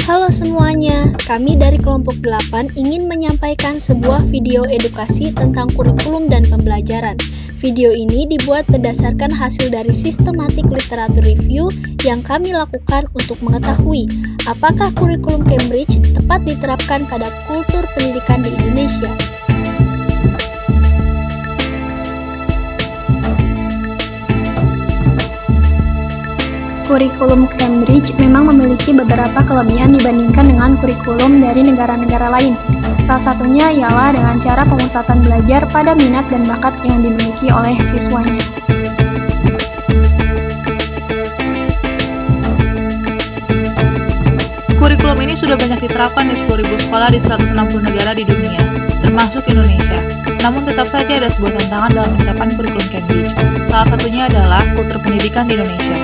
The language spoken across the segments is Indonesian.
Halo semuanya, kami dari kelompok 8 ingin menyampaikan sebuah video edukasi tentang kurikulum dan pembelajaran. Video ini dibuat berdasarkan hasil dari sistematik literatur review yang kami lakukan untuk mengetahui apakah kurikulum Cambridge tepat diterapkan pada kultur pendidikan di Indonesia. Kurikulum Cambridge memang memiliki beberapa kelebihan dibandingkan dengan kurikulum dari negara-negara lain. Salah satunya ialah dengan cara pemusatan belajar pada minat dan bakat yang dimiliki oleh siswanya. Kurikulum ini sudah banyak diterapkan di 10.000 sekolah di 160 negara di dunia, termasuk Indonesia. Namun tetap saja ada sebuah tantangan dalam penerapan kurikulum Cambridge. Salah satunya adalah kultur pendidikan di Indonesia.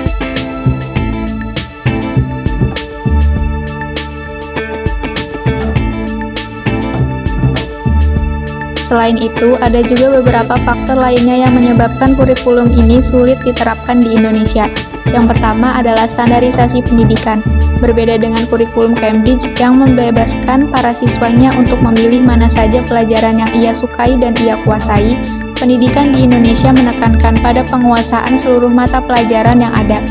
Selain itu, ada juga beberapa faktor lainnya yang menyebabkan kurikulum ini sulit diterapkan di Indonesia. Yang pertama adalah standarisasi pendidikan. Berbeda dengan kurikulum Cambridge yang membebaskan para siswanya untuk memilih mana saja pelajaran yang ia sukai dan ia kuasai, pendidikan di Indonesia menekankan pada penguasaan seluruh mata pelajaran yang ada.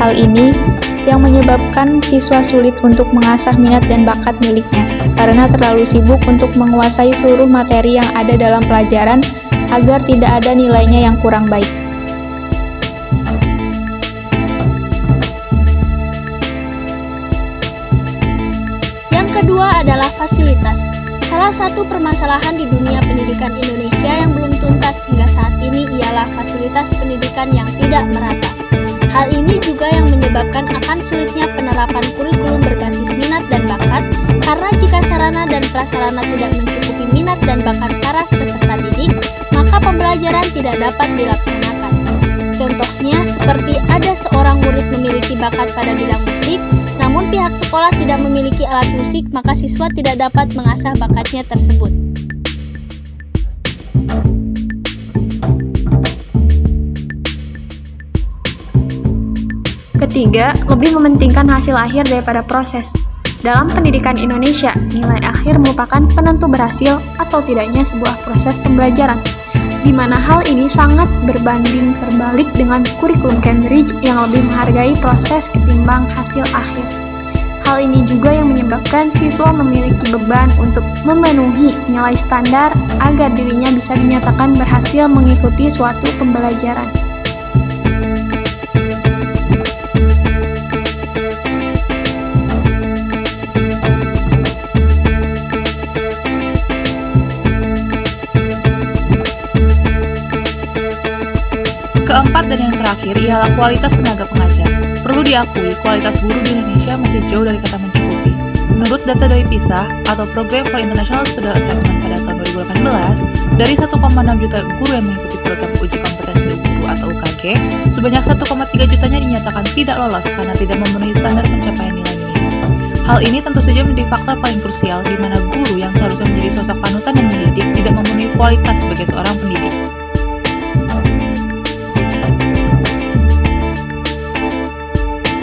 Hal ini yang menyebabkan siswa sulit untuk mengasah minat dan bakat miliknya, karena terlalu sibuk untuk menguasai seluruh materi yang ada dalam pelajaran agar tidak ada nilainya yang kurang baik. Yang kedua adalah fasilitas. Salah satu permasalahan di dunia pendidikan Indonesia yang belum tuntas hingga saat ini ialah fasilitas pendidikan yang tidak merata. Hal ini juga yang menyebabkan akan sulitnya penerapan kurikulum berbasis minat dan bakat, karena jika sarana dan prasarana tidak mencukupi minat dan bakat para peserta didik, maka pembelajaran tidak dapat dilaksanakan. Contohnya seperti ada seorang murid memiliki bakat pada bidang musik, namun pihak sekolah tidak memiliki alat musik, maka siswa tidak dapat mengasah bakatnya tersebut. Ketiga, lebih mementingkan hasil akhir daripada proses. Dalam pendidikan Indonesia, nilai akhir merupakan penentu berhasil atau tidaknya sebuah proses pembelajaran, di mana hal ini sangat berbanding terbalik dengan kurikulum Cambridge yang lebih menghargai proses ketimbang hasil akhir. Hal ini juga yang menyebabkan siswa memiliki beban untuk memenuhi nilai standar agar dirinya bisa dinyatakan berhasil mengikuti suatu pembelajaran. Keempat dan yang terakhir ialah kualitas tenaga pengajar. Perlu diakui, kualitas guru di Indonesia masih jauh dari kata mencukupi. Menurut data dari PISA atau Program for International Student Assessment pada tahun 2018, dari 1,6 juta guru yang mengikuti program uji kompetensi guru atau UKG, sebanyak 1,3 jutanya dinyatakan tidak lolos karena tidak memenuhi standar pencapaian nilai minimum. Hal ini tentu saja menjadi faktor paling krusial di mana guru yang seharusnya menjadi sosok panutan dan mendidik tidak memenuhi kualitas sebagai seorang pendidik.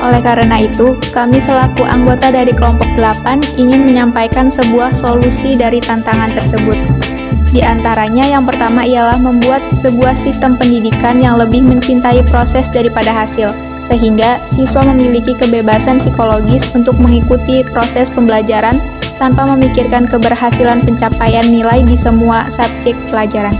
Oleh karena itu, kami selaku anggota dari kelompok 8 ingin menyampaikan sebuah solusi dari tantangan tersebut. Di antaranya yang pertama ialah membuat sebuah sistem pendidikan yang lebih mencintai proses daripada hasil, sehingga siswa memiliki kebebasan psikologis untuk mengikuti proses pembelajaran tanpa memikirkan keberhasilan pencapaian nilai di semua subjek pelajaran.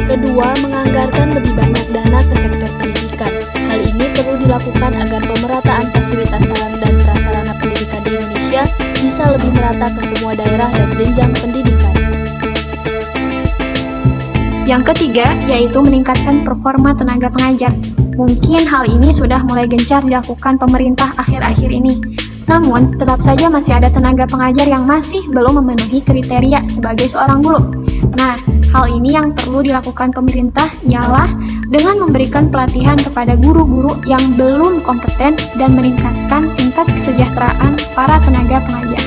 Kedua, menganggarkan lebih banyak dana ke sektor pendidikan. Hal ini perlu dilakukan agar pemerataan fasilitas sarana dan prasarana pendidikan di Indonesia bisa lebih merata ke semua daerah dan jenjang pendidikan. Yang ketiga, yaitu meningkatkan performa tenaga pengajar. Mungkin hal ini sudah mulai gencar dilakukan pemerintah akhir-akhir ini. Namun, tetap saja masih ada tenaga pengajar yang masih belum memenuhi kriteria sebagai seorang guru. Nah, hal ini yang perlu dilakukan pemerintah ialah dengan memberikan pelatihan kepada guru-guru yang belum kompeten dan meningkatkan tingkat kesejahteraan para tenaga pengajar.